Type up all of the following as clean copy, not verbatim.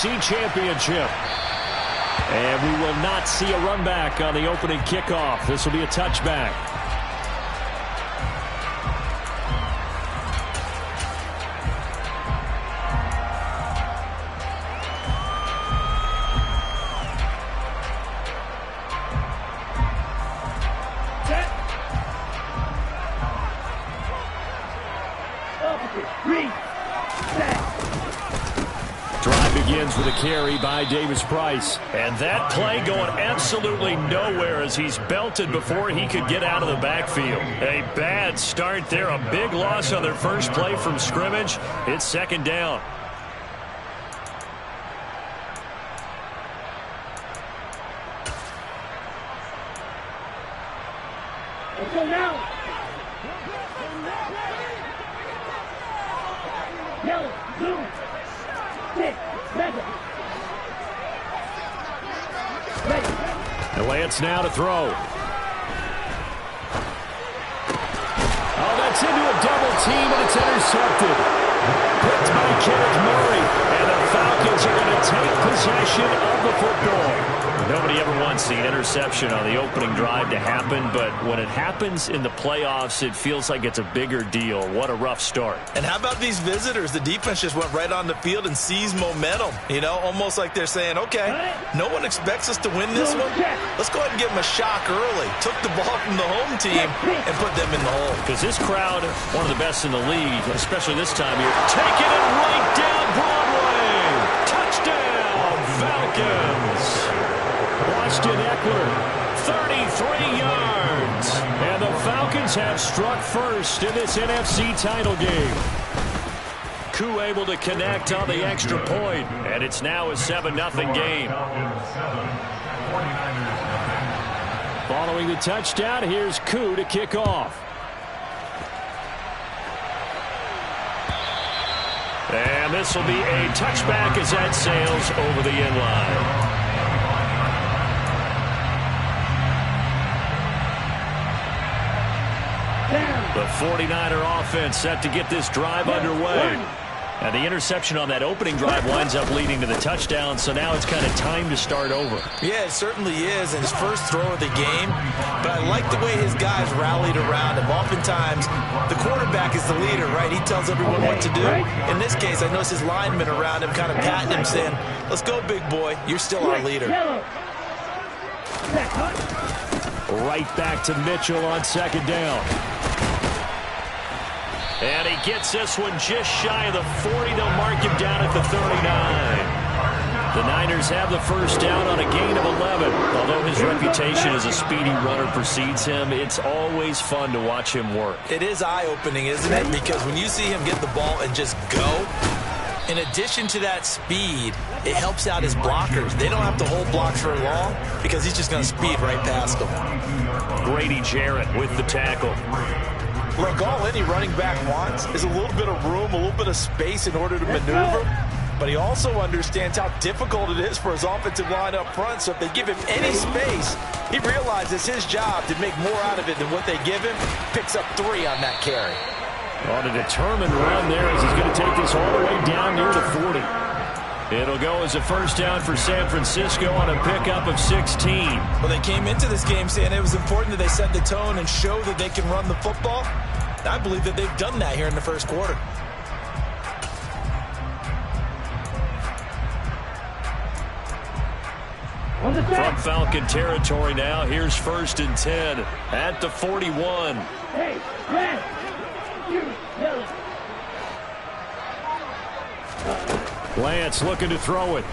NFC Championship. And we will not see a run back on the opening kickoff. This will be a touchback. Drive begins with a carry by Davis-Price. And that play going absolutely nowhere as he's belted before he could get out of the backfield. A bad start there. A big loss on their first play from scrimmage. It's second down. Let's go now. Yellow, blue, stick, red. The Lance now to throw. Oh, that's into a double team, and it's intercepted. Picked by Kenneth Murray, and the Falcons are going to take possession of the football. Nobody ever wants the interception on the opening drive to happen, but when it happens in the playoffs, it feels like it's a bigger deal. What a rough start. And how about these visitors? The defense just went right on the field and seized momentum. You know, almost like they're saying, okay, no one expects us to win this one. Let's go ahead and give them a shock early. Took the ball from the home team and put them in the hole. Because this crowd, one of the best in the league, especially this time of year, taking it right down Broadway. Touchdown, Falcons. Austin Eckler, 33 yards. And the Falcons have struck first in this NFC title game. Koo able to connect on the extra point, and it's now a 7-0 game. Following the touchdown, here's Koo to kick off. And this will be a touchback as that sails over the end line. The 49er offense set to get this drive underway. And the interception on that opening drive winds up leading to the touchdown, so now it's kind of time to start over. Yeah, it certainly is, and his first throw of the game. But I like the way his guys rallied around him. Oftentimes, the quarterback is the leader, right? He tells everyone what to do. In this case, I noticed his linemen around him kind of patting him, saying, let's go, big boy. You're still our leader. Right back to Mitchell on second down. And he gets this one just shy of the 40. They'll mark him down at the 39. The Niners have the first down on a gain of 11. Although his reputation as a speedy runner precedes him, it's always fun to watch him work. It is eye-opening, isn't it? Because when you see him get the ball and just go, in addition to that speed, it helps out his blockers. They don't have to hold blocks for long because he's just going to speed right past them. Grady Jarrett with the tackle. Look, all any running back wants is a little bit of room, a little bit of space in order to maneuver. But he also understands how difficult it is for his offensive line up front. So if they give him any space, he realizes his job to make more out of it than what they give him. Picks up 3 on that carry. On a determined run there as he's going to take this all the way down near the 40. It'll go as a first down for San Francisco on a pickup of 16. Well, they came into this game saying it was important that they set the tone and show that they can run the football. I believe that they've done that here in the first quarter. From Falcon territory now, here's 1st and 10 at the 41. Hey, red, yellow. Lance looking to throw it.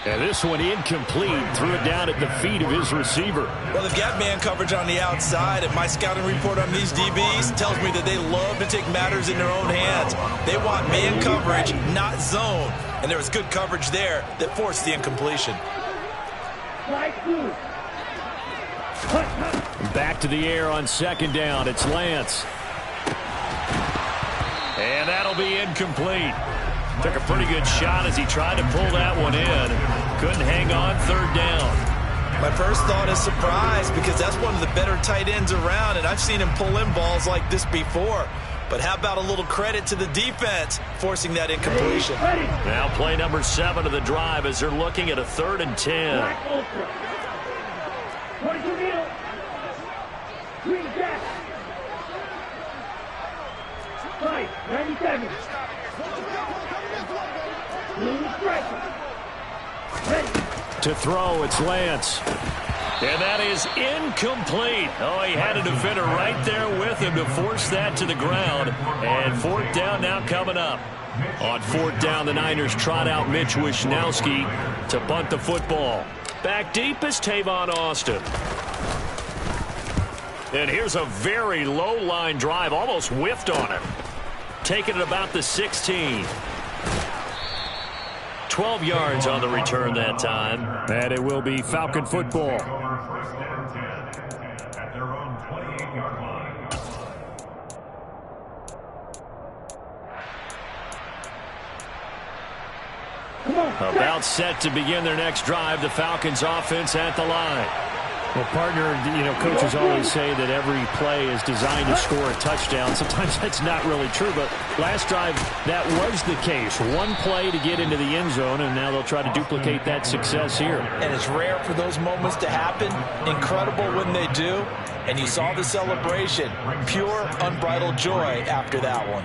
And this one incomplete. Threw it down at the feet of his receiver. Well, they've got man coverage on the outside, and my scouting report on these DBs tells me that they love to take matters in their own hands. They want man coverage, not zone. And there was good coverage there that forced the incompletion. Back to the air on second down. It's Lance. And that'll be incomplete. Took a pretty good shot as he tried to pull that one in. Couldn't hang on, 3rd down. My first thought is surprise because that's one of the better tight ends around, and I've seen him pull in balls like this before. But how about a little credit to the defense forcing that incompletion? Now play number 7 of the drive as they're looking at a 3rd and 10. Black Ultra. 22 needle. Green Jack. 597. Blue Striker. Ready. To throw, it's Lance. And that is incomplete. Oh, he had a defender right there with him to force that to the ground. And 4th down now coming up. On 4th down, the Niners trot out Mitch Wishnowski to punt the football. Back deep is Tavon Austin. And here's a very low line drive, almost whiffed on it. Taking it about the 16. 12 yards on the return that time. And it will be Falcon football. About set to begin their next drive. The Falcons offense at the line. Well, partner, coaches always say that every play is designed to score a touchdown. Sometimes that's not really true, but last drive, that was the case. One play to get into the end zone, and now they'll try to duplicate that success here. And it's rare for those moments to happen. Incredible when they do. And you saw the celebration. Pure, unbridled joy after that one.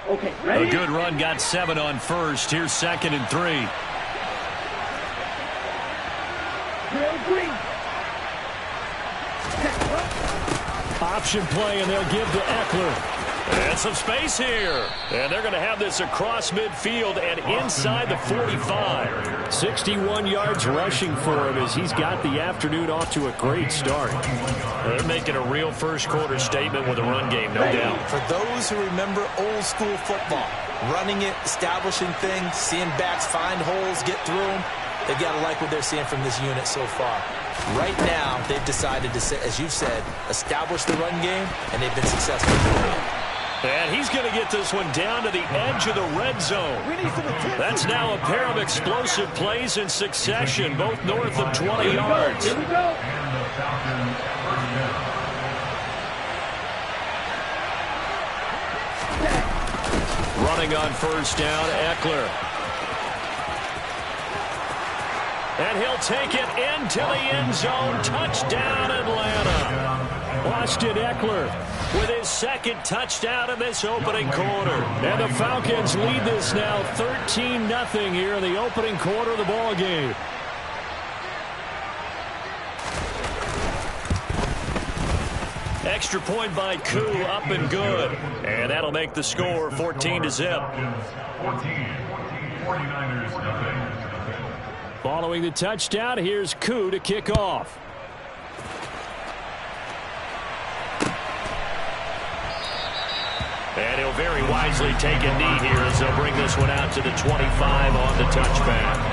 Okay, ready? A good run, got 7 on first. Here's 2nd and 3. Green. Option play, and they'll give to Eckler. And some space here. And they're going to have this across midfield and inside the 45. 61 yards rushing for him as he's got the afternoon off to a great start. They're making a real first quarter statement with a run game, no doubt. For those who remember old school football, running it, establishing things, seeing backs find holes, get through them, they've got to like what they're seeing from this unit so far. Right now, they've decided to, as you've said, establish the run game, and they've been successful doing it. And he's going to get this one down to the edge of the red zone. That's now a pair of explosive plays in succession, both north of 20 yards. Here we go. Running on first down, Eckler. And he'll take it into the end zone. Touchdown, Atlanta. Austin Eckler with his 2nd touchdown in this opening quarter. And the Falcons lead this now 13-0 here in the opening quarter of the ball game. Extra point by Koo, up and good. And that'll make the score 14-0. 49ers nothing. Following the touchdown, here's Koo to kick off. And he'll very wisely take a knee here as they'll bring this one out to the 25 on the touchback.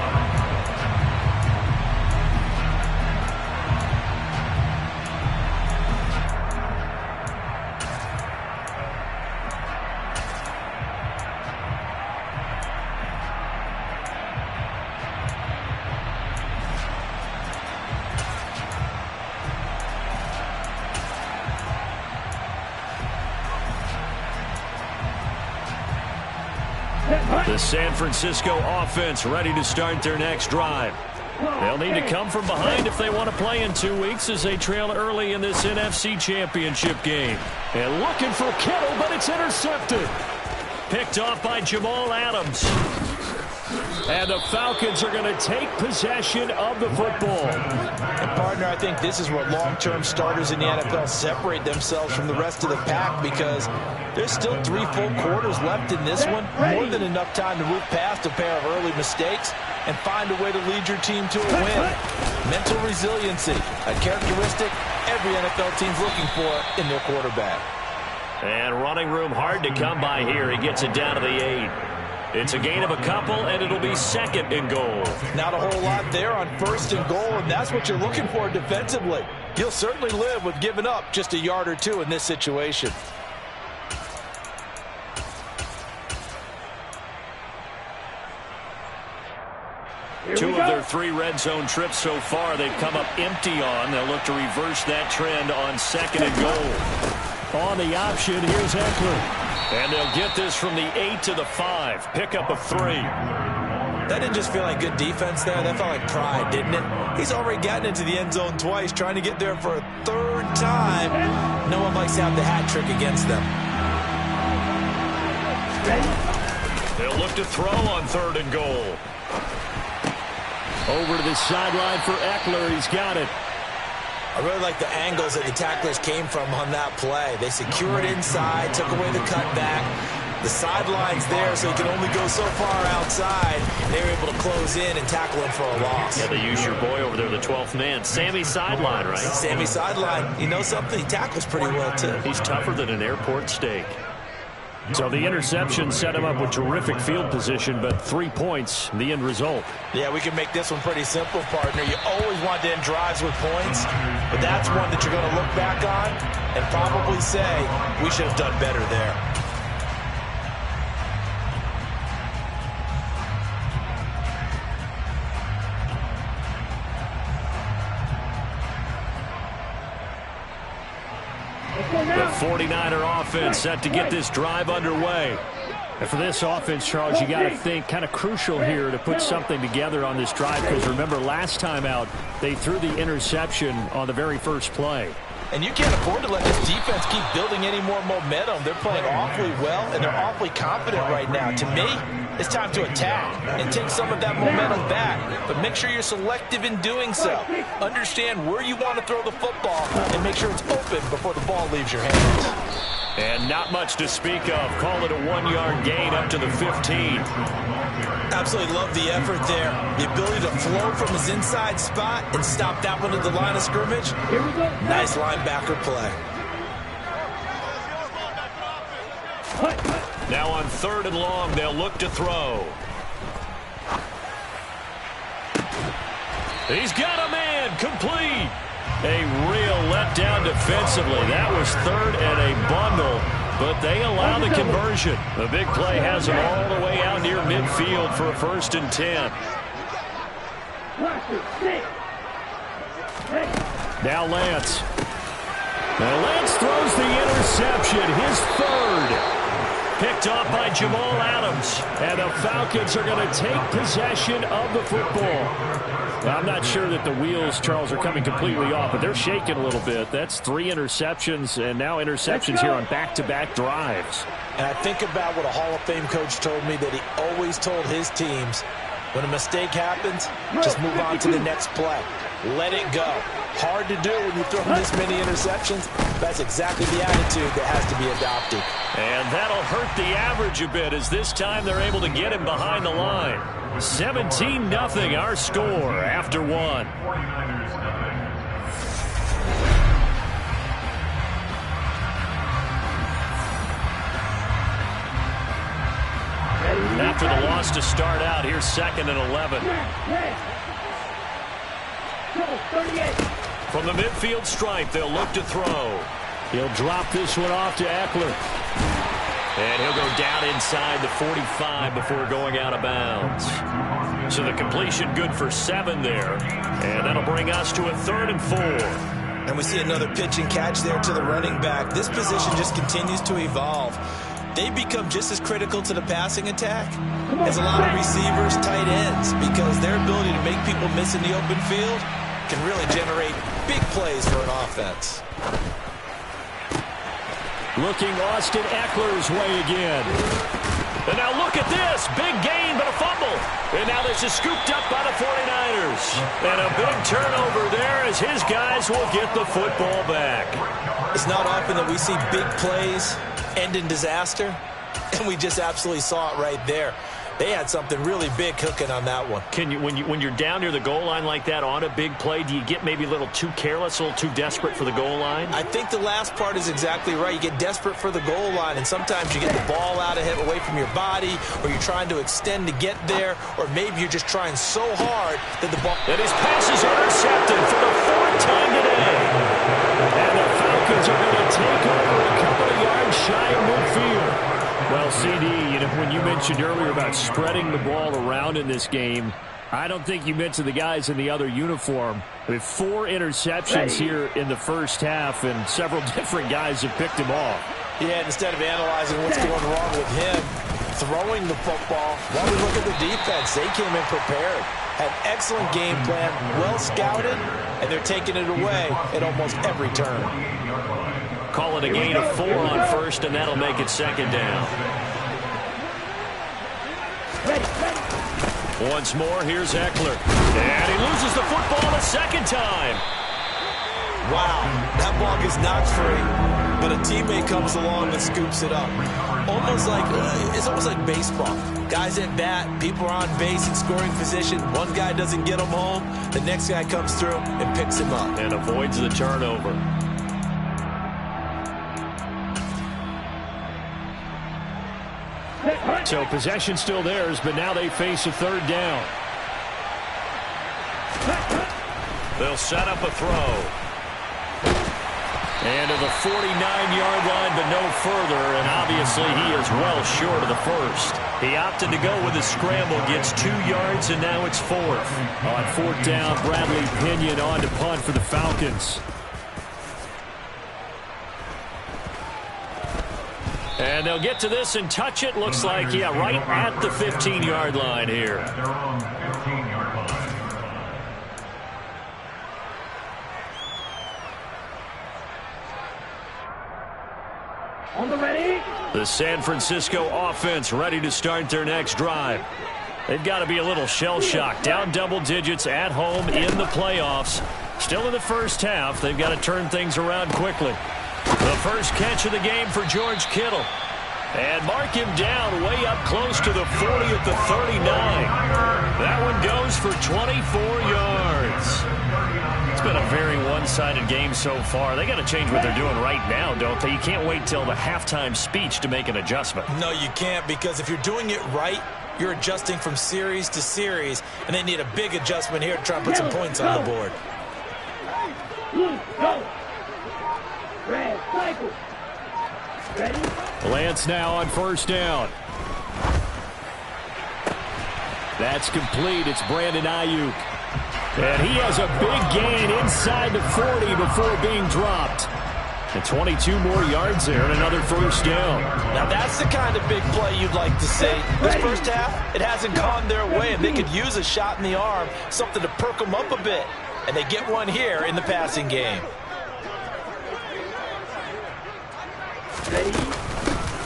The San Francisco offense ready to start their next drive. They'll need to come from behind if they want to play in 2 weeks as they trail early in this NFC Championship game. And looking for Kittle, but it's intercepted. Picked off by Jamal Adams. And the Falcons are going to take possession of the football. And partner, I think this is where long-term starters in the NFL separate themselves from the rest of the pack, because there's still 3 full quarters left in this one. More than enough time to move past a pair of early mistakes and find a way to lead your team to a win. Mental resiliency, a characteristic every NFL team's looking for in their quarterback. And running room hard to come by here. He gets it down to the 8. It's a gain of a couple, and it'll be 2nd and goal. Not a whole lot there on 1st and goal, and that's what you're looking for defensively. You'll certainly live with giving up just a yard or 2 in this situation. 2 of their 3 red zone trips so far, they've come up empty on. They'll look to reverse that trend on 2nd and goal. On the option, here's Eckler. And they'll get this from the 8 to the 5. Pickup of 3. That didn't just feel like good defense there. That felt like pride, didn't it? He's already gotten into the end zone twice, trying to get there for a 3rd time. No one likes to have the hat trick against them. They'll look to throw on 3rd and goal. Over to the sideline for Eckler. He's got it. I really like the angles that the tacklers came from on that play. They secured inside, took away the cutback. The sideline's there, so he can only go so far outside. They were able to close in and tackle him for a loss. Yeah, they use your boy over there, the 12th man. Sammy Sideline, right? Sammy Sideline. You know something? He tackles pretty well, too. He's tougher than an airport steak. So the interception set him up with terrific field position, but 3 points, the end result. Yeah, we can make this one pretty simple, partner. You always want to end drives with points, but that's one that you're going to look back on and probably say, we should have done better there. The 49er offense set to get this drive underway. And for this offense, Charles, you got to think kind of crucial here to put something together on this drive, because remember last time out they threw the interception on the very first play. And you can't afford to let this defense keep building any more momentum. They're playing awfully well, and they're awfully confident right now. To me, it's time to attack and take some of that momentum back. But make sure you're selective in doing so. Understand where you want to throw the football and make sure it's open before the ball leaves your hands. And not much to speak of. Call it a 1-yard gain up to the 15. Absolutely love the effort there. The ability to flow from his inside spot and stop that one at the line of scrimmage. Nice linebacker play. Now on 3rd and long, they'll look to throw. He's got a man, complete. A real letdown defensively. That was 3rd and a bundle, but they allow the conversion. The big play has them all the way out near midfield for a 1st and 10. Now Lance. Now Lance throws the interception, his 3rd. Picked off by Jamal Adams. And the Falcons are going to take possession of the football. Now, I'm not sure that the wheels, Charles, are coming completely off, but they're shaking a little bit. That's 3 interceptions, and now interceptions here on back-to-back drives. And I think about what a Hall of Fame coach told me, that he always told his teams, when a mistake happens, just move on to the next play. Let it go. Hard to do when you throw this many interceptions. That's exactly the attitude that has to be adopted. And that'll hurt the average a bit, as this time they're able to get him behind the line. 17-0 our score after 1. After the loss to start out, here's 2nd and 11. From the midfield stripe, they'll look to throw. He'll drop this one off to Eckler. And he'll go down inside the 45 before going out of bounds. So the completion good for 7 there. And that'll bring us to a 3rd and 4. And we see another pitch and catch there to the running back. This position just continues to evolve. They become just as critical to the passing attack as a lot of receivers, tight ends, because their ability to make people miss in the open field can really generate big plays for an offense. Looking Austin Eckler's way again. And now look at this. Big gain, but a fumble. And now this is scooped up by the 49ers. And a big turnover there as his guys will get the football back. It's not often that we see big plays end in disaster, and we just absolutely saw it right there. They had something really big cooking on that one. When you're down near the goal line like that on a big play, do you get maybe a little too careless, a little too desperate for the goal line? I think the last part is exactly right. You get desperate for the goal line, and sometimes you get the ball out of it, away from your body, or you're trying to extend to get there, or maybe you're just trying so hard that the ball... And his pass is intercepted for the 4th time today. And the Falcons are going to take over a couple of yards shy of midfield. Well, CD, when you mentioned earlier about spreading the ball around in this game, I don't think you mentioned the guys in the other uniform. With 4 interceptions here in the first half, and several different guys have picked him off. Yeah, instead of analyzing what's going wrong with him, throwing the football, while we look at the defense, they came in prepared. Had excellent game plan, well scouted, and they're taking it away at almost every turn. Call it a gain of 4 on first, and that'll make it second down. Once more, here's Eckler. And he loses the football a second time. Wow, that ball gets knocked free, but a teammate comes along and scoops it up. It's almost like baseball. Guys at bat, people are on base in scoring position. One guy doesn't get him home, the next guy comes through and picks him up. And avoids the turnover. So possession still theirs, but now they face a third down. They'll set up a throw. And to the 49-yard line, but no further, and obviously he is well short of the first. He opted to go with a scramble, gets 2 yards, and now it's 4th. On 4th down, Bradley Pinion on to punt for the Falcons. And they'll get to this and touch it. Looks like, yeah, right at the 15-yard line here. On the ready. The San Francisco offense ready to start their next drive. They've got to be a little shell-shocked. Down double digits at home in the playoffs. Still in the first half. They've got to turn things around quickly. The first catch of the game for George Kittle. And mark him down way up close to the 40 at the 39. That one goes for 24 yards. It's been a very one-sided game so far. They got to change what they're doing right now, don't they? You can't wait till the halftime speech to make an adjustment. No, you can't, because if you're doing it right, you're adjusting from series to series, and they need a big adjustment here to try and put some points on the board. Go. Red cycle. Ready? Lance now on first down. That's complete. It's Brandon Ayuk. And he has a big gain inside the 40 before being dropped. And 22 more yards there and another first down. Now that's the kind of big play you'd like to see. This first half, it hasn't gone their way, and they could use a shot in the arm, something to perk them up a bit. And they get one here in the passing game.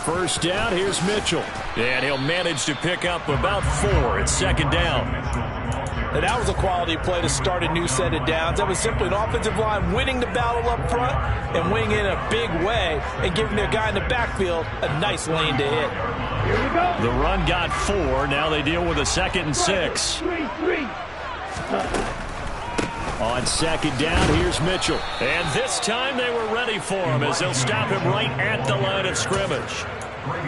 First down, here's Mitchell. And he'll manage to pick up about 4. It's second down. And that was a quality play to start a new set of downs. That was simply an offensive line winning the battle up front and winning in a big way and giving their guy in the backfield a nice lane to hit. Here we go. The run got 4. Now they deal with a 2nd and 6. On second down, here's Mitchell. And this time they were ready for him as they'll stop him right at the line of scrimmage.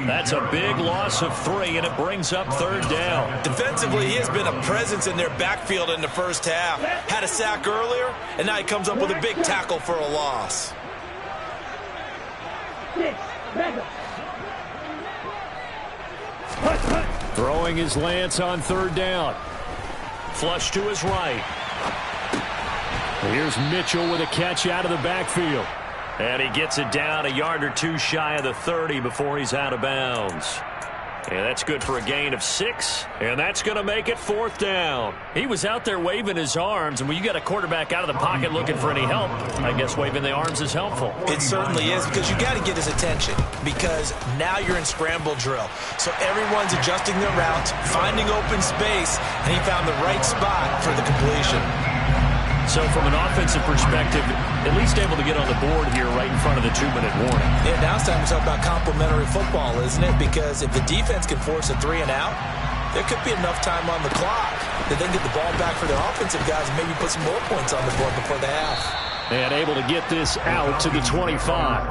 That's a big loss of 3, and it brings up third down. Defensively, he has been a presence in their backfield in the first half. Had a sack earlier, and now he comes up with a big tackle for a loss. Throwing his Lance on third down. Flush to his right. Here's Mitchell with a catch out of the backfield. And he gets it down a yard or 2 shy of the 30 before he's out of bounds. And that's good for a gain of 6. And that's going to make it 4th down. He was out there waving his arms. And when you got a quarterback out of the pocket looking for any help, I guess waving the arms is helpful. It certainly is, because you got to get his attention, because now you're in scramble drill. So everyone's adjusting their routes, finding open space, and he found the right spot for the completion. So from an offensive perspective, at least able to get on the board here right in front of the 2-minute warning. Yeah, now it's time to talk about complementary football, isn't it? Because if the defense can force a 3 and out, there could be enough time on the clock to then get the ball back for their offensive guys and maybe put some more points on the board before the half. And able to get this out to the 25.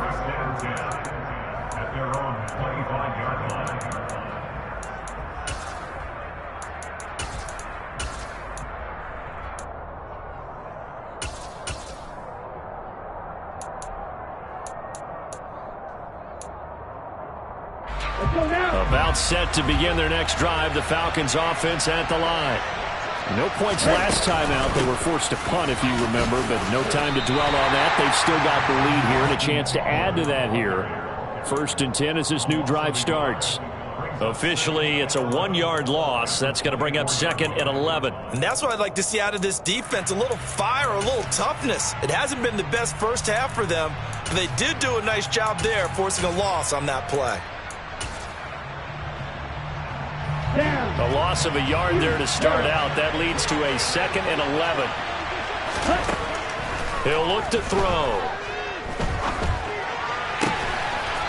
About set to begin their next drive. The Falcons offense at the line. No points last time out. They were forced to punt, if you remember, but no time to dwell on that. They've still got the lead here and a chance to add to that here. 1st and 10 as this new drive starts. Officially, it's a 1-yard loss. That's going to bring up 2nd and 11. And that's what I'd like to see out of this defense, a little fire, a little toughness. It hasn't been the best first half for them, but they did do a nice job there, forcing a loss on that play. A loss of a yard there to start out. That leads to a 2nd and 11. He'll look to throw.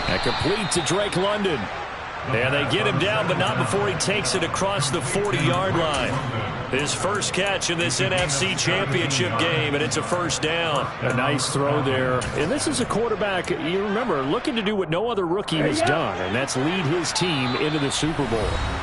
That complete to Drake London. And they get him down, but not before he takes it across the 40-yard line. His first catch in this NFC Championship game, and it's a 1st down. A nice throw there. And this is a quarterback, you remember, looking to do what no other rookie has done, and that's lead his team into the Super Bowl.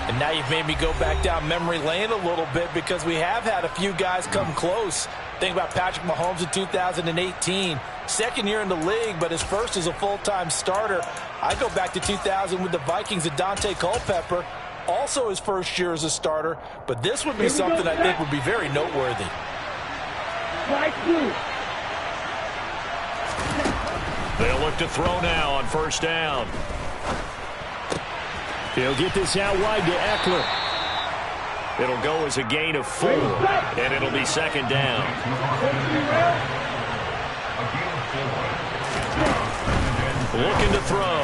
And now you've made me go back down memory lane a little bit because we have had a few guys come close. Think about Patrick Mahomes in 2018. 2nd year in the league, but his first as a full-time starter. I go back to 2000 with the Vikings and Dante Culpepper. Also his first year as a starter, but this would be something I think would be very noteworthy. They'll look to throw now on 1st down. He'll get this out wide to Eckler. It'll go as a gain of 4, and it'll be 2nd down. Looking to throw.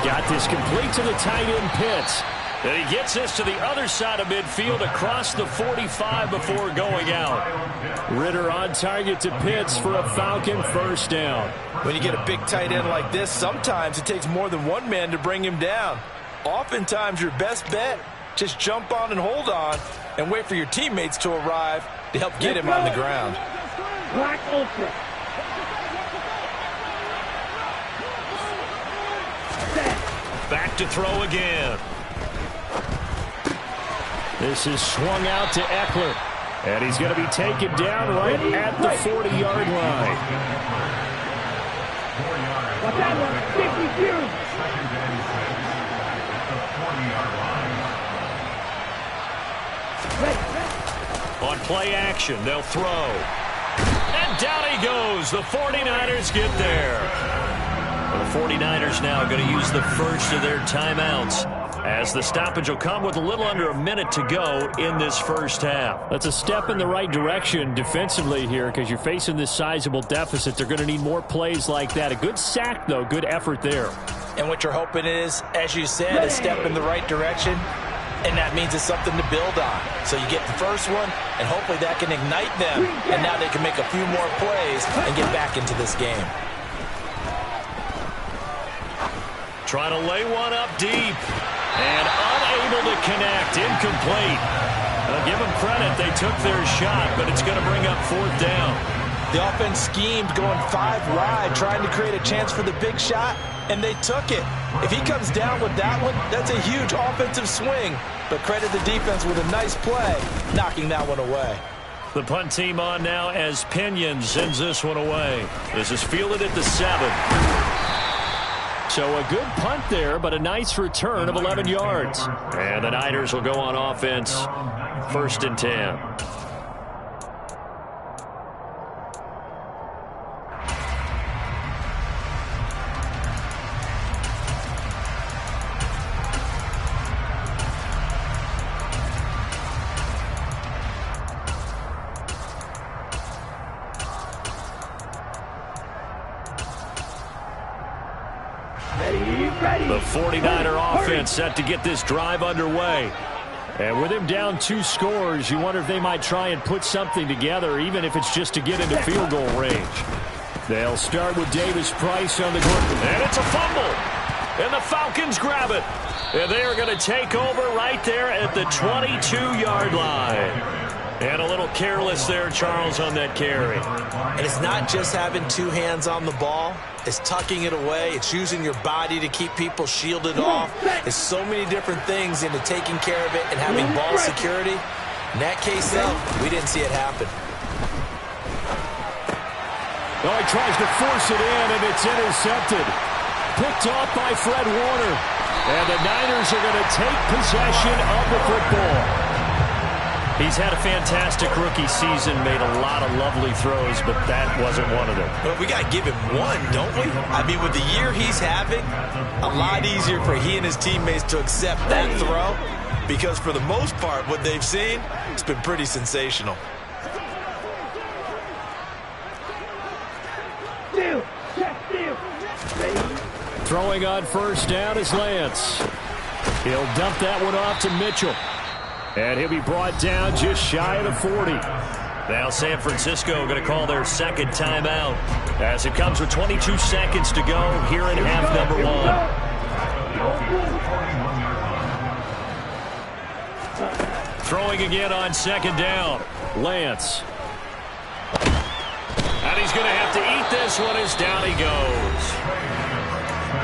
Got this complete to the tight end Pitts. And he gets this to the other side of midfield across the 45 before going out. Ritter on target to Pitts for a Falcon 1st down. When you get a big tight end like this, sometimes it takes more than one man to bring him down. Oftentimes your best bet, just jump on and hold on and wait for your teammates to arrive to help get him on the ground. Black Ultra. Back to throw again. This is swung out to Eckler. And he's going to be taken down right at the 40-yard line. Watch that one. 52. On play action, they'll throw. And down he goes. The 49ers get there. Well, the 49ers now going to use the first of their timeouts, as the stoppage will come with a little under a minute to go in this first half. That's a step in the right direction defensively here, because you're facing this sizable deficit. They're going to need more plays like that. A good sack, though. Good effort there. And what you're hoping is, as you said, a step in the right direction. And that means it's something to build on. So you get the first one, and hopefully that can ignite them. And now they can make a few more plays and get back into this game. Trying to lay one up deep. And unable to connect. Incomplete. I'll give them credit. They took their shot, but it's going to bring up 4th down. The offense schemed going 5 wide, trying to create a chance for the big shot, and they took it. If he comes down with that one, that's a huge offensive swing. But credit the defense with a nice play, knocking that one away. The punt team on now as Pinion sends this one away. This is fielded at the 7. So a good punt there, but a nice return of 11 yards. And the Niners will go on offense, 1st and 10. The 49er offense set to get this drive underway. And with him down 2 scores, you wonder if they might try and put something together, even if it's just to get into field goal range. They'll start with Davis Price on the ground. And it's a fumble. And the Falcons grab it. And they are going to take over right there at the 22-yard line. And a little careless there, Charles, on that carry. And it's not just having 2 hands on the ball. It's tucking it away. It's using your body to keep people shielded off. It's so many different things into taking care of it and having ball security. In that case, though, we didn't see it happen. Oh, he tries to force it in, and it's intercepted. Picked off by Fred Warner. And the Niners are going to take possession of the football. He's had a fantastic rookie season, made a lot of lovely throws, but that wasn't one of them. But we got to give him one, don't we? I mean, with the year he's having, a lot easier for he and his teammates to accept that throw, because for the most part, what they've seen, it's been pretty sensational. Throwing on first down is Lance. He'll dump that one off to Mitchell. And he'll be brought down just shy of the 40. Now San Francisco going to call their second timeout as it comes with 22 seconds to go here in half number 1. Throwing again on second down. Lance. And he's going to have to eat this one as down he goes.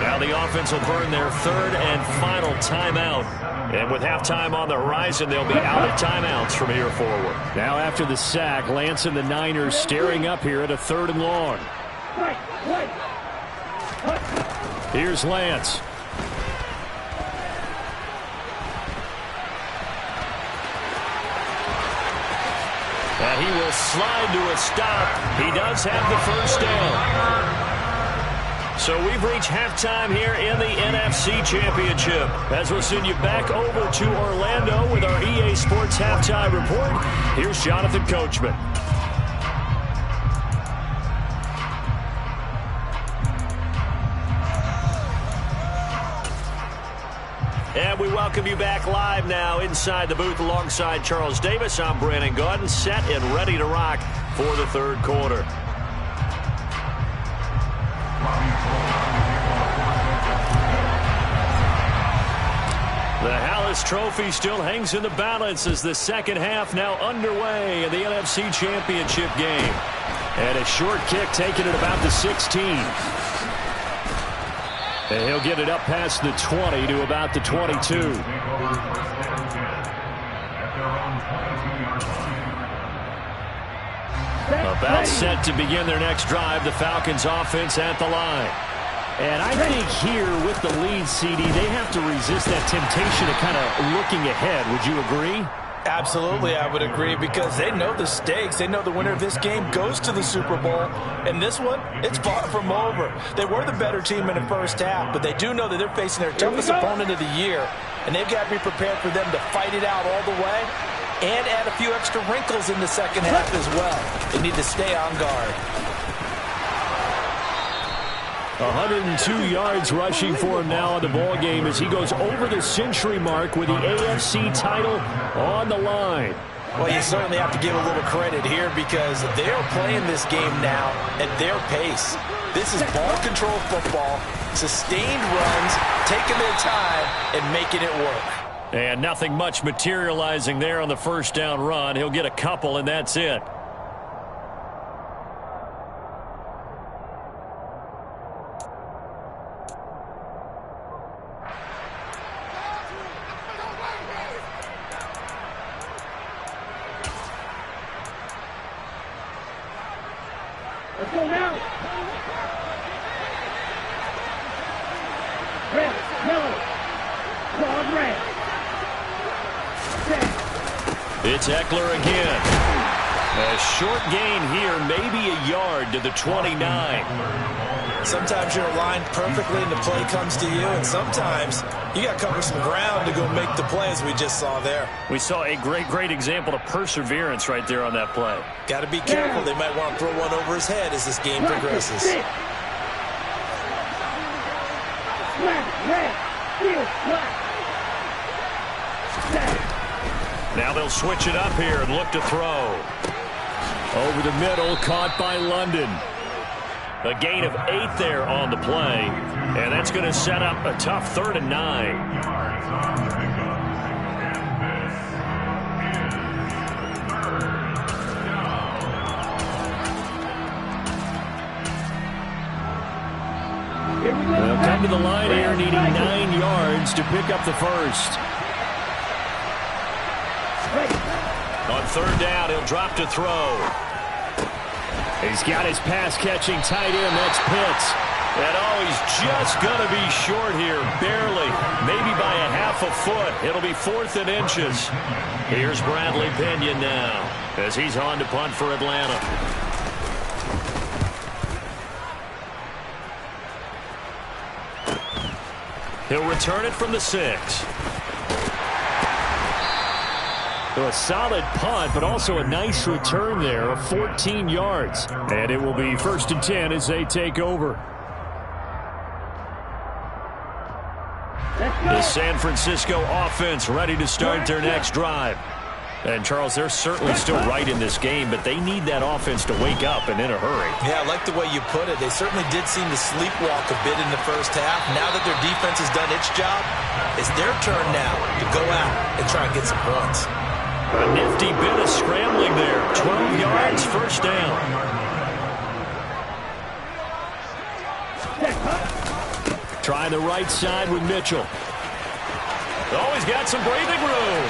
Now the offense will burn their third and final timeout. And with halftime on the horizon, they'll be out of timeouts from here forward. Now after the sack, Lance and the Niners staring up here at a 3rd and long. Here's Lance. And he will slide to a stop. He does have the first down. So we've reached halftime here in the NFC Championship. As we'll send you back over to Orlando with our EA Sports Halftime Report, here's Jonathan Coachman. And we welcome you back live now inside the booth alongside Charles Davis. I'm Brandon Gaudin, set and ready to rock for the third quarter. The Hallis Trophy still hangs in the balance as the second half now underway in the NFC Championship game. And a short kick taken at about the 16. And he'll get it up past the 20 to about the 22. About set to begin their next drive, the Falcons offense at the line. And I think here with the lead, CD, they have to resist that temptation of kind of looking ahead. Would you agree? Absolutely, I would agree, because they know the stakes. They know the winner of this game goes to the Super Bowl. And this one, it's far from over. They were the better team in the first half, but they do know that they're facing their toughest opponent of the year. And they've got to be prepared for them to fight it out all the way and add a few extra wrinkles in the second half as well. They need to stay on guard. 102 yards rushing for him now in the ball game as he goes over the century mark with the AFC title on the line. Well, you certainly have to give a little credit here because they're playing this game now at their pace. This is ball control football, sustained runs, taking their time and making it work. And nothing much materializing there on the first down run. He'll get a couple and that's it. Let's go now. Red, yellow, broad red. Set. It's Eckler again. A short gain here, maybe a yard to the 29. Sometimes you're aligned perfectly and the play comes to you, and sometimes you got to cover some ground to go make the play, as we just saw there. We saw a great example of perseverance right there on that play. Got to be careful. They might want to throw one over his head as this game progresses. Now they'll switch it up here and look to throw. Over the middle, caught by London. A gain of 8 there on the play, and that's going to set up a tough 3rd and 9. They'll come to the line here, needing 9 yards to pick up the first. On 3rd down, he'll drop to throw. He's got his pass-catching tight end. That's Pitts. And oh, he's just going to be short here, barely, maybe by a half a foot. It'll be 4th and inches. Here's Bradley Pinion now as he's on to punt for Atlanta. He'll return it from the 6. So a solid punt, but also a nice return there of 14 yards. And it will be 1st and 10 as they take over. The San Francisco offense ready to start their next drive. And, Charles, they're certainly still right in this game, but they need that offense to wake up and in a hurry. Yeah, I like the way you put it. They certainly did seem to sleepwalk a bit in the first half. Now that their defense has done its job, it's their turn now to go out and try and get some points. A nifty bit of scrambling there. 12 yards, 1st down. Try the right side with Mitchell. Oh, he's got some breathing room.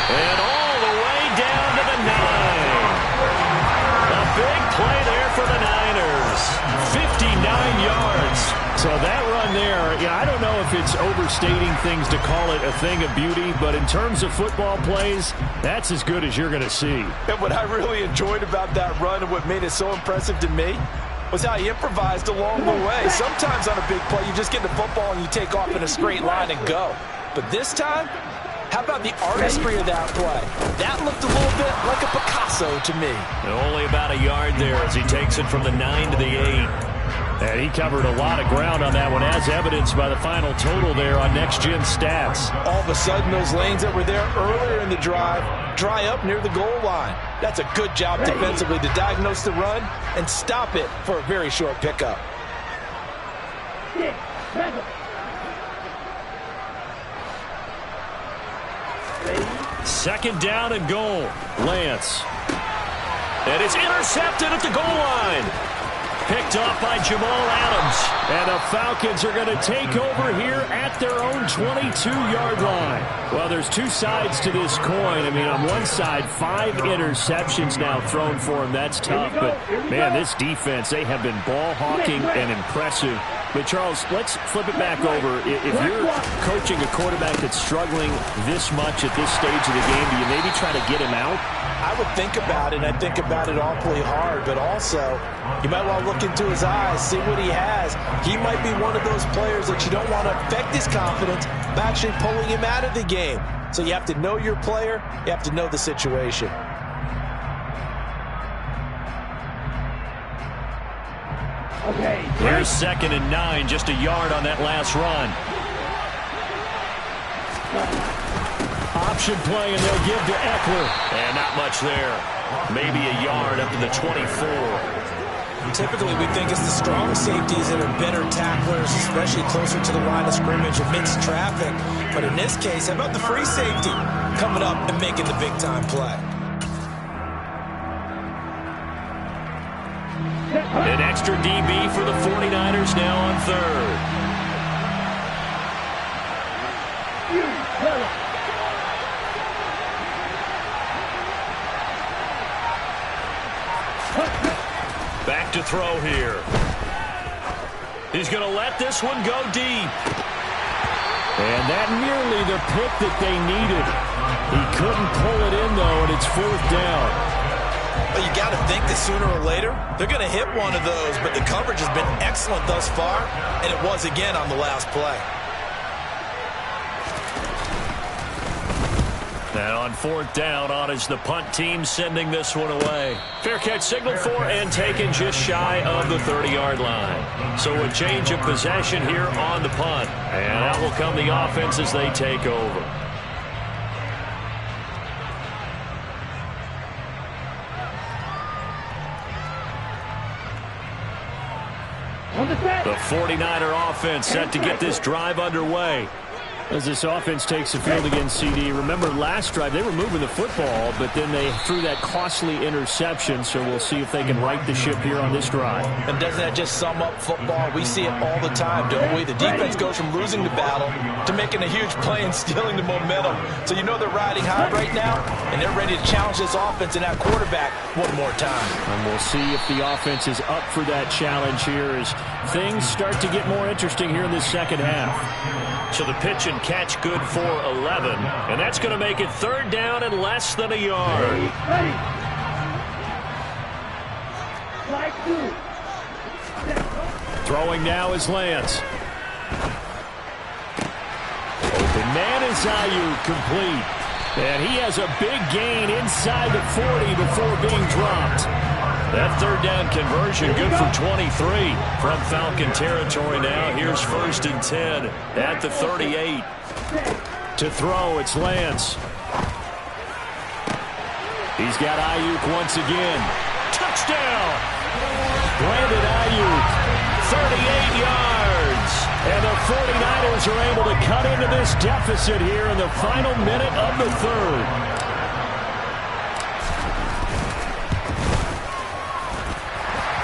And all the way down to the 9. A big play there for the Niners. 59 yards. So that run there, I don't know if it's overstating things to call it a thing of beauty, but in terms of football plays, that's as good as you're going to see. And what I really enjoyed about that run and what made it so impressive to me was how he improvised along the way. Sometimes on a big play, you just get the football and you take off in a straight line and go. But this time, how about the artistry of that play? That looked a little bit like a Picasso to me. Only about a yard there as he takes it from the 9 to the 8. And he covered a lot of ground on that one, as evidenced by the final total there on Next Gen Stats. All of a sudden, those lanes that were there earlier in the drive dry up near the goal line. That's a good job defensively to diagnose the run and stop it for a very short pickup. 6, 7. 2nd down and goal. Lance. And it's intercepted at the goal line. Picked off by Jamal Adams. And the Falcons are going to take over here at their own 22-yard line. Well, there's two sides to this coin. I mean, on one side, 5 interceptions now thrown for him. That's tough. But, man, this defense, they have been ball hawking and impressive. But, Charles, let's flip it back over. If you're coaching a quarterback that's struggling this much at this stage of the game, do you maybe try to get him out? I would think about it, and I think about it awfully hard, but also you might want to look into his eyes, see what he has. He might be one of those players that you don't want to affect his confidence by actually pulling him out of the game. So you have to know your player, you have to know the situation. Okay. Here's 2nd and 9, just a yard on that last run. Option play, and they'll give to Eckler. And not much there. Maybe a yard up to the 24. Typically, we think it's the strong safeties that are better tacklers, especially closer to the line of scrimmage amidst traffic. But in this case, how about the free safety coming up and making the big-time play? An extra DB for the 49ers now on 3rd. Back to throw here. He's going to let this one go deep. And that nearly the pick that they needed. He couldn't pull it in, though, and it's 4th down. Well, you got to think that sooner or later, they're going to hit one of those, but the coverage has been excellent thus far, and it was again on the last play. And on 4th down, on is the punt team sending this one away. Fair catch signaled for and taken just shy of the 30-yard line. So a change of possession here on the punt. And out will come the offense as they take over. The 49er offense set to get this drive underway. As this offense takes the field against CD, remember last drive they were moving the football, but then they threw that costly interception, so we'll see if they can right the ship here on this drive. And doesn't that just sum up football? We see it all the time, don't we? The defense goes from losing the battle to making a huge play and stealing the momentum. So you know they're riding high right now, and they're ready to challenge this offense and that quarterback one more time. And we'll see if the offense is up for that challenge here as things start to get more interesting here in this second half. So the pitch and catch good for 11, and that's going to make it third down and less than a yard. Ready. Slide two. Throwing now is Lance. Open man is Ayuk, complete. And he has a big gain inside the 40 before being dropped. That third down conversion good for 23 from Falcon territory now. Here's 1st and 10 at the 38. To throw, it's Lance. He's got Ayuk once again. Touchdown! Brandon Ayuk, 38 yards. And the 49ers are able to cut into this deficit here in the final minute of the third.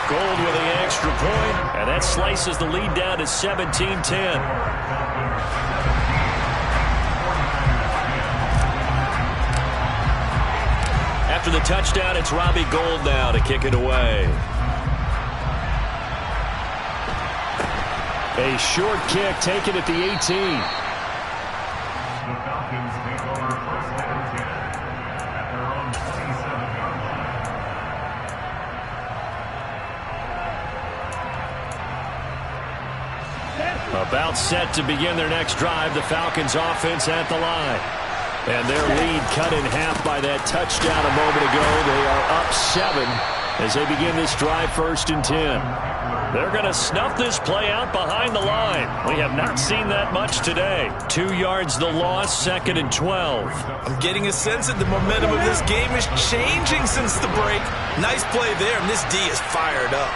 Gold with the extra point, and that slices the lead down to 17-10. After the touchdown, it's Robbie Gould now to kick it away. A short kick taken at the 18. The Falcons take over 1st and 10 at their own 27-yard line. About set to begin their next drive, the Falcons offense at the line. And their lead cut in half by that touchdown a moment ago. They are up 7 as they begin this drive 1st and 10. They're going to snuff this play out behind the line. We have not seen that much today. 2 yards the loss, 2nd and 12. I'm getting a sense that the momentum of this game is changing since the break. Nice play there, and this D is fired up.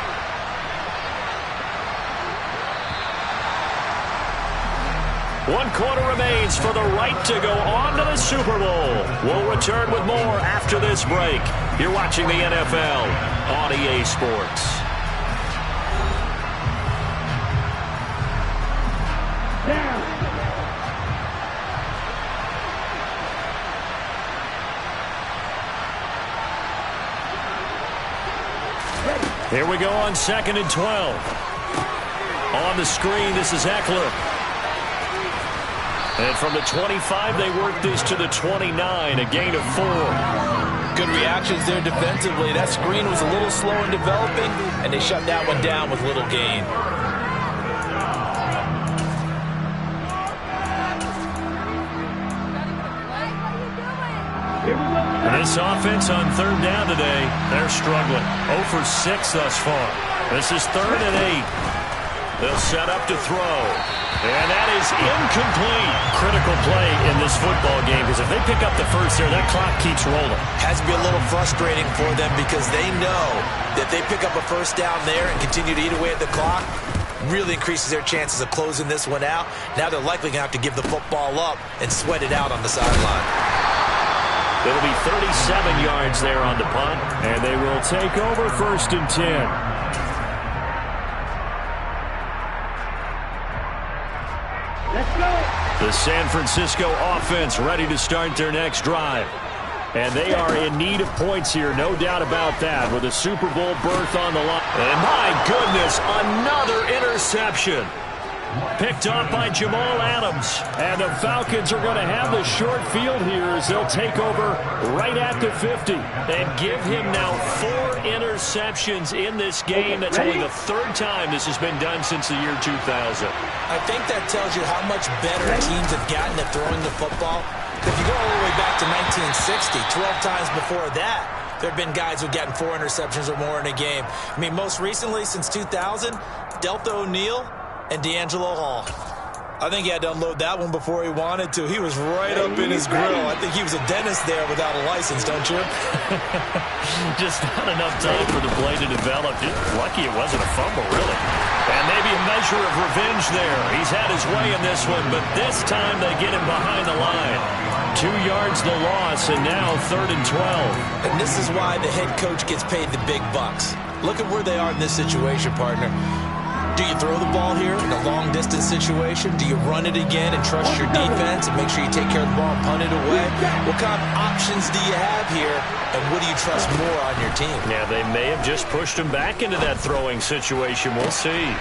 One quarter remains for the right to go on to the Super Bowl. We'll return with more after this break. You're watching the NFL on EA Sports. Here we go on 2nd and 12. On the screen, this is Eckler. And from the 25, they work this to the 29, a gain of 4. Good reactions there defensively. That screen was a little slow in developing, and they shut that one down with little gain. And this offense on 3rd down today, they're struggling. 0 for 6 thus far. This is 3rd and 8. They'll set up to throw. And that is incomplete. Critical play in this football game because if they pick up the first there, that clock keeps rolling. Has to be a little frustrating for them because they know that they pick up a first down there and continue to eat away at the clock, really increases their chances of closing this one out. Now they're likely going to have to give the football up and sweat it out on the sideline. It'll be 37 yards there on the punt, and they will take over 1st and 10. The San Francisco offense ready to start their next drive. And they are in need of points here, no doubt about that, with a Super Bowl berth on the line. And my goodness, another interception. Picked off by Jamal Adams. And the Falcons are going to have the short field here as they'll take over right at the 50. And give him now 4 interceptions in this game. That's only the 3rd time this has been done since the year 2000. I think that tells you how much better teams have gotten at throwing the football. If you go all the way back to 1960, 12 times before that, there have been guys who've gotten 4 interceptions or more in a game. I mean, most recently, since 2000, Delta O'Neal and D'Angelo Hall. I think he had to unload that one before he wanted to. He was right up in his grill. I think he was a dentist there without a license, don't you? Just not enough time for the play to develop. Just lucky it wasn't a fumble, really. And maybe a measure of revenge there. He's had his way in this one, but this time they get him behind the line. 2 yards the loss, and now 3rd and 12. And this is why the head coach gets paid the big bucks. Look at where they are in this situation, partner. Do you throw the ball here in a long-distance situation? Do you run it again and trust your defense and make sure you take care of the ball and punt it away? What kind of options do you have here, and what do you trust more on your team? Yeah, they may have just pushed him back into that throwing situation. We'll see.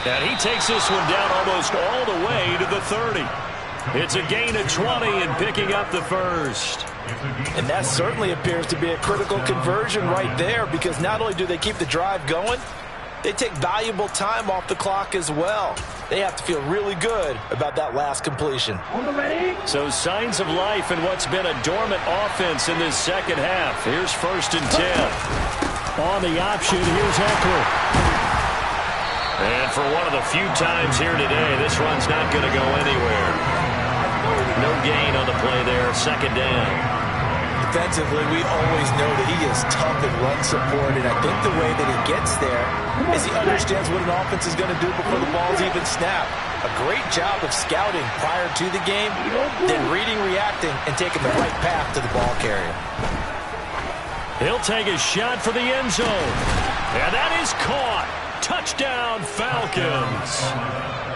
And he takes this one down almost all the way to the 30. It's a gain of 20 and picking up the first. And that certainly appears to be a critical conversion right there, because not only do they keep the drive going, they take valuable time off the clock as well. They have to feel really good about that last completion. So signs of life in what's been a dormant offense in this second half. Here's 1st and 10. On the option, here's Eckler. And for one of the few times here today, this run's not going to go anywhere. No gain on the play there, 2nd down. Defensively, we always know that he is tough in run support, and I think the way that he gets there is he understands what an offense is going to do before the ball's even snapped. A great job of scouting prior to the game, then reading, reacting, and taking the right path to the ball carrier. He'll take a shot for the end zone. And that is caught. Touchdown, Falcons.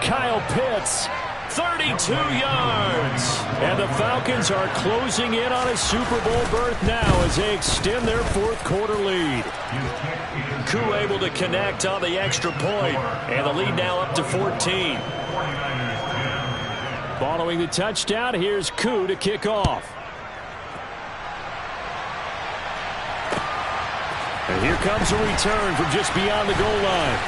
Kyle Pitts, 32 yards. And the Falcons are closing in on a Super Bowl berth now as they extend their 4th quarter lead. Koo able to connect on the extra point, and the lead now up to 14. Following the touchdown, here's Koo to kick off. And here comes a return from just beyond the goal line.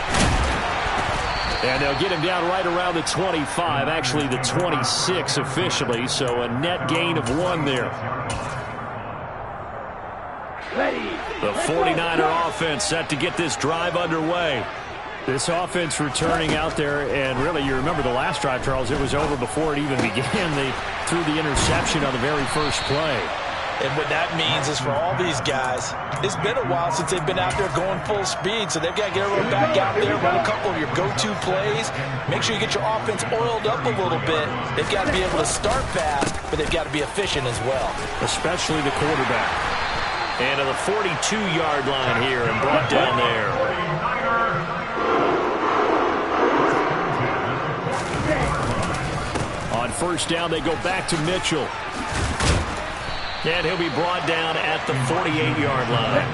And they'll get him down right around the 25, actually the 26 officially, so a net gain of 1 there. The 49er offense set to get this drive underway. This offense returning out there, and really, you remember the last drive, Charles, it was over before it even began. They threw the interception on the very first play. And what that means is for all these guys, it's been a while since they've been out there going full speed, so they've got to get everyone back out there, run a couple of your go-to plays, make sure you get your offense oiled up a little bit. They've got to be able to start fast, but they've got to be efficient as well. Especially the quarterback. And to the 42-yard line here and brought down there. On 1st down, they go back to Mitchell. And he'll be brought down at the 48-yard line.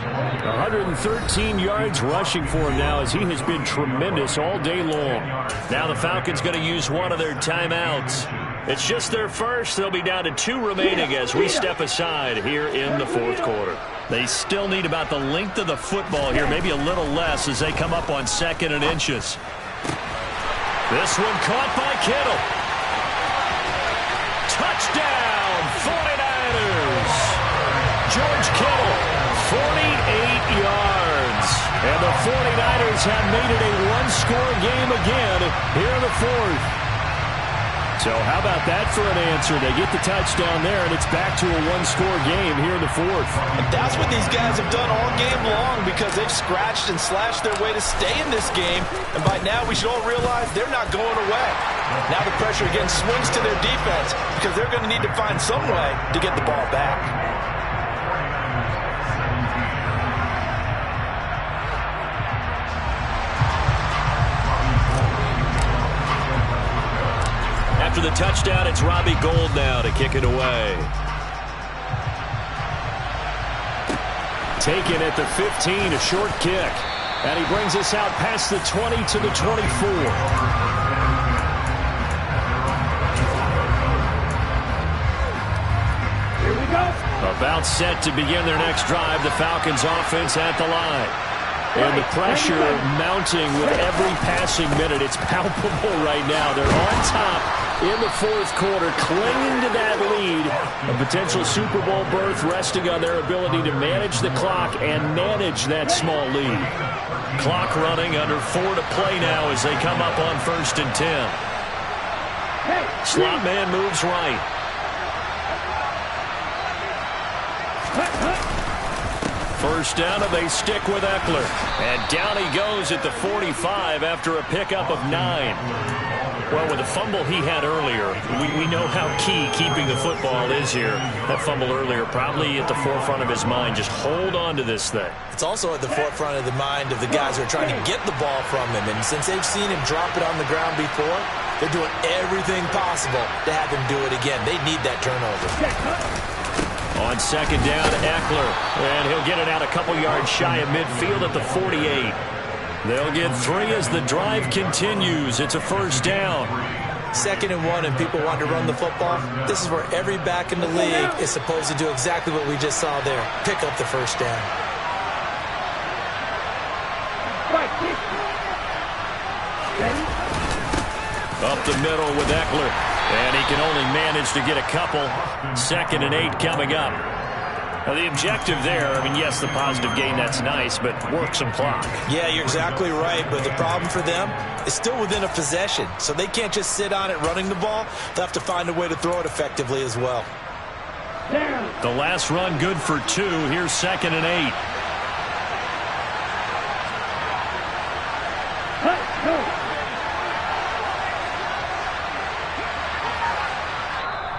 113 yards rushing for him now as he has been tremendous all day long. Now the Falcons going to use one of their timeouts. It's just their first. They'll be down to 2 remaining as we step aside here in the 4th quarter. They still need about the length of the football here, maybe a little less as they come up on 2nd and inches. This one caught by Kittle. Touchdown, 49ers. George Kittle, 48 yards. And the 49ers have made it a 1-score game again here in the 4th. So how about that for an answer? They get the touchdown there, and it's back to a 1-score game here in the 4th. And that's what these guys have done all game long, because they've scratched and slashed their way to stay in this game. And by now, we should all realize they're not going away. Now the pressure again swings to their defense, because they're going to need to find some way to get the ball back. After the touchdown, it's Robbie Gould now to kick it away. Taken at the 15, a short kick. And he brings us out past the 20 to the 24. Here we go. About set to begin their next drive, the Falcons offense at the line. And the pressure mounting with every passing minute. It's palpable right now. They're on top in the 4th quarter, clinging to that lead. A potential Super Bowl berth resting on their ability to manage the clock and manage that small lead. Clock running, under 4 to play now as they come up on 1st and 10. Slot man moves right. First down, and they stick with Eckler. And down he goes at the 45 after a pickup of 9. Well, with the fumble he had earlier, we know how key keeping the football is here. That fumble earlier probably at the forefront of his mind. Just hold on to this thing. It's also at the forefront of the mind of the guys who are trying to get the ball from him. And since they've seen him drop it on the ground before, they're doing everything possible to have him do it again. They need that turnover. On second down, Eckler. And he'll get it out a couple yards shy of midfield at the 48. They'll get 3 as the drive continues. It's a first down. 2nd and 1, and people want to run the football. This is where every back in the league is supposed to do exactly what we just saw there. Pick up the first down. Up the middle with Eckler. And he can only manage to get a couple. 2nd and 8 coming up. Now the objective there, I mean, yes, the positive gain, that's nice, but work some clock. Yeah, you're exactly right, but the problem for them is still within a possession, so they can't just sit on it running the ball. They'll have to find a way to throw it effectively as well. The last run good for 2. Here's 2nd and 8.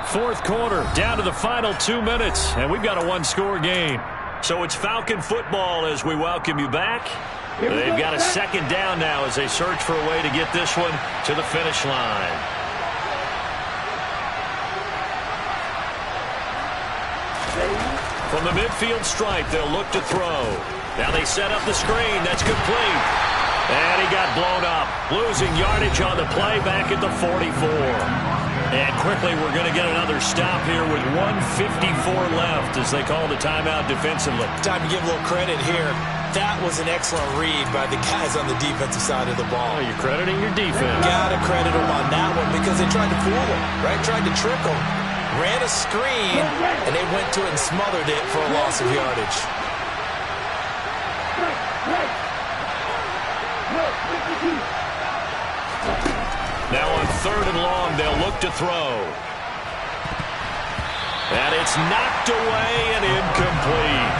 Fourth quarter, down to the final 2 minutes, and we've got a one-score game. So it's Falcon football as we welcome you back. They've got a second down now as they search for a way to get this one to the finish line. From the midfield stripe, they'll look to throw. Now they set up the screen. That's complete. And he got blown up, losing yardage on the play back at the 44. And quickly, we're going to get another stop here with 1:54 left as they call the timeout defensively. Time to give a little credit here. That was an excellent read by the guys on the defensive side of the ball. Oh, you're crediting your defense. Got to credit them on that one because they tried to fool him, right? Tried to trick him. Ran a screen, and they went to it and smothered it for a loss of yardage. Now on 3rd and long, they'll look to throw. And it's knocked away and incomplete.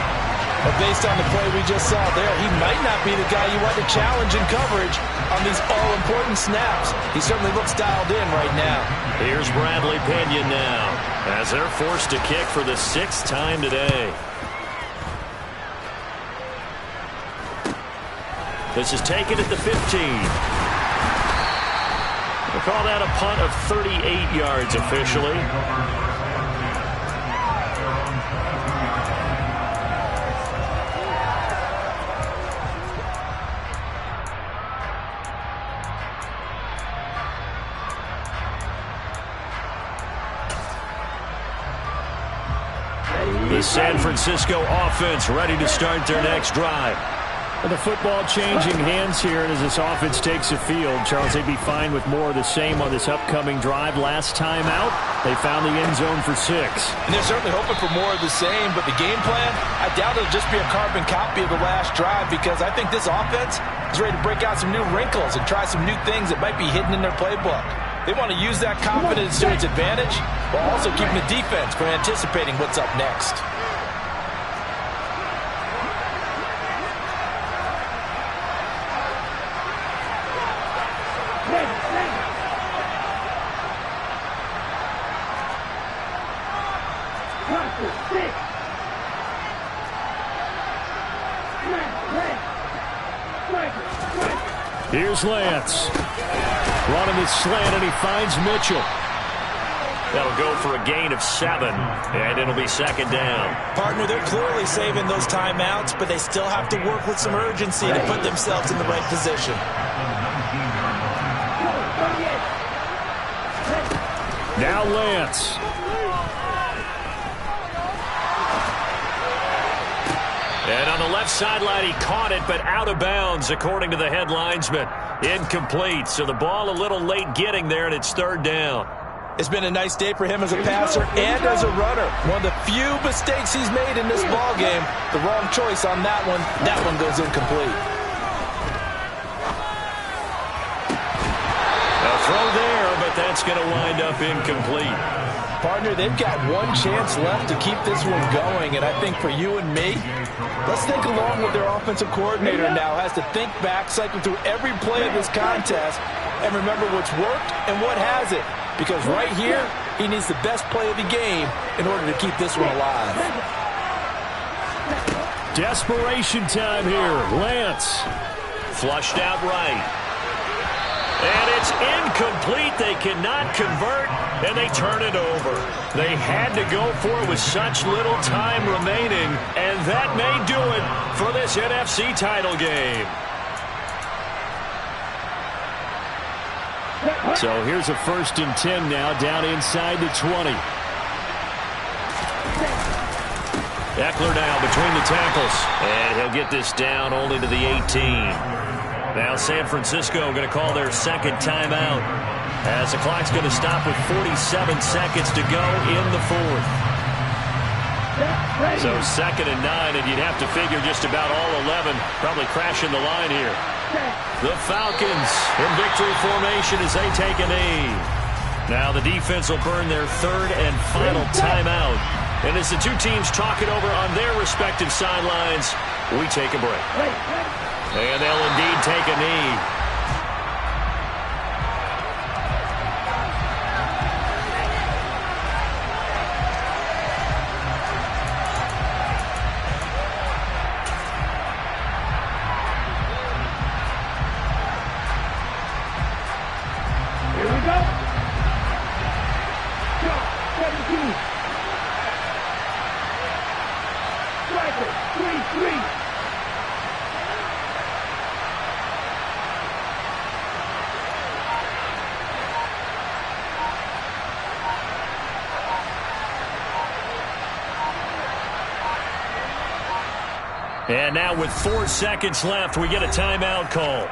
But based on the play we just saw there, he might not be the guy you want to challenge in coverage on these all-important snaps. He certainly looks dialed in right now. Here's Bradley Pinion now as they're forced to kick for the 6th time today. This is taken at the 15. We'll call that a punt of 38 yards officially. The San Francisco offense ready to start their next drive. The football changing hands here as this offense takes the field. Charles, they'd be fine with more of the same on this upcoming drive. Last time out, they found the end zone for 6. And they're certainly hoping for more of the same, but the game plan, I doubt it'll just be a carbon copy of the last drive because I think this offense is ready to break out some new wrinkles and try some new things that might be hidden in their playbook. They want to use that confidence to its advantage while also keeping the defense from anticipating what's up next. Here's Lance. Running the slant, and he finds Mitchell. That'll go for a gain of 7, and it'll be 2nd down. Partner, they're clearly saving those timeouts, but they still have to work with some urgency to put themselves in the right position. Now Lance. And on the left sideline, he caught it, but out of bounds, according to the head linesman. Incomplete, so the ball a little late getting there, and it's 3rd down. It's been a nice day for him as a passer and as a runner. One of the few mistakes he's made in this ball game. The wrong choice on that one. That one goes incomplete. A throw there, but that's going to wind up incomplete. Partner, they've got one chance left to keep this one going, and I think for you and me, let's think along with their offensive coordinator now has to think back, cycle through every play of this contest, and remember what's worked and what hasn't. Because right here, he needs the best play of the game in order to keep this one alive. Desperation time here. Lance. Flushed out right. And it's incomplete. They cannot convert, and they turn it over. They had to go for it with such little time remaining, and that may do it for this NFC title game. So here's a 1st and 10 now, down inside the 20. Eckler now between the tackles, and he'll get this down only to the 18. Now San Francisco going to call their second timeout as the clock's going to stop with 47 seconds to go in the 4th. So 2nd and 9, and you'd have to figure just about all 11 probably crashing the line here. The Falcons in victory formation as they take a knee. Now the defense will burn their 3rd and final timeout. And as the two teams talk it over on their respective sidelines, we take a break. And they'll indeed take a knee. Here we go. Shot, 17. Striker, 3-3. And now with 4 seconds left, we get a timeout call.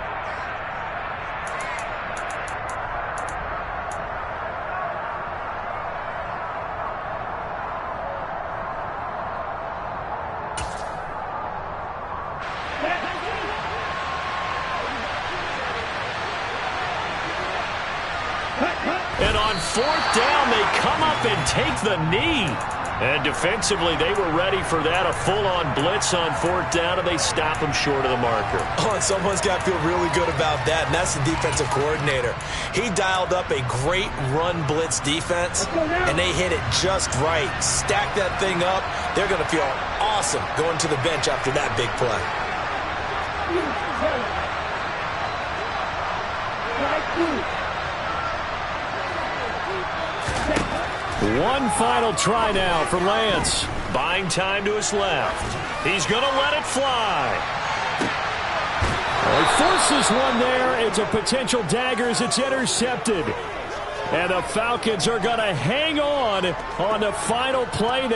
And on 4th down, they come up and take the knee. And defensively, they were ready for that, a full-on blitz on 4th down, and they stop them short of the marker. Oh, and someone's got to feel really good about that, and that's the defensive coordinator. He dialed up a great run blitz defense, and they hit it just right. Stack that thing up. They're going to feel awesome going to the bench after that big play. One final try now for Lance. Buying time to his left. He's going to let it fly. Well, he forces one there. It's a potential dagger as it's intercepted. And the Falcons are going to hang on the final play.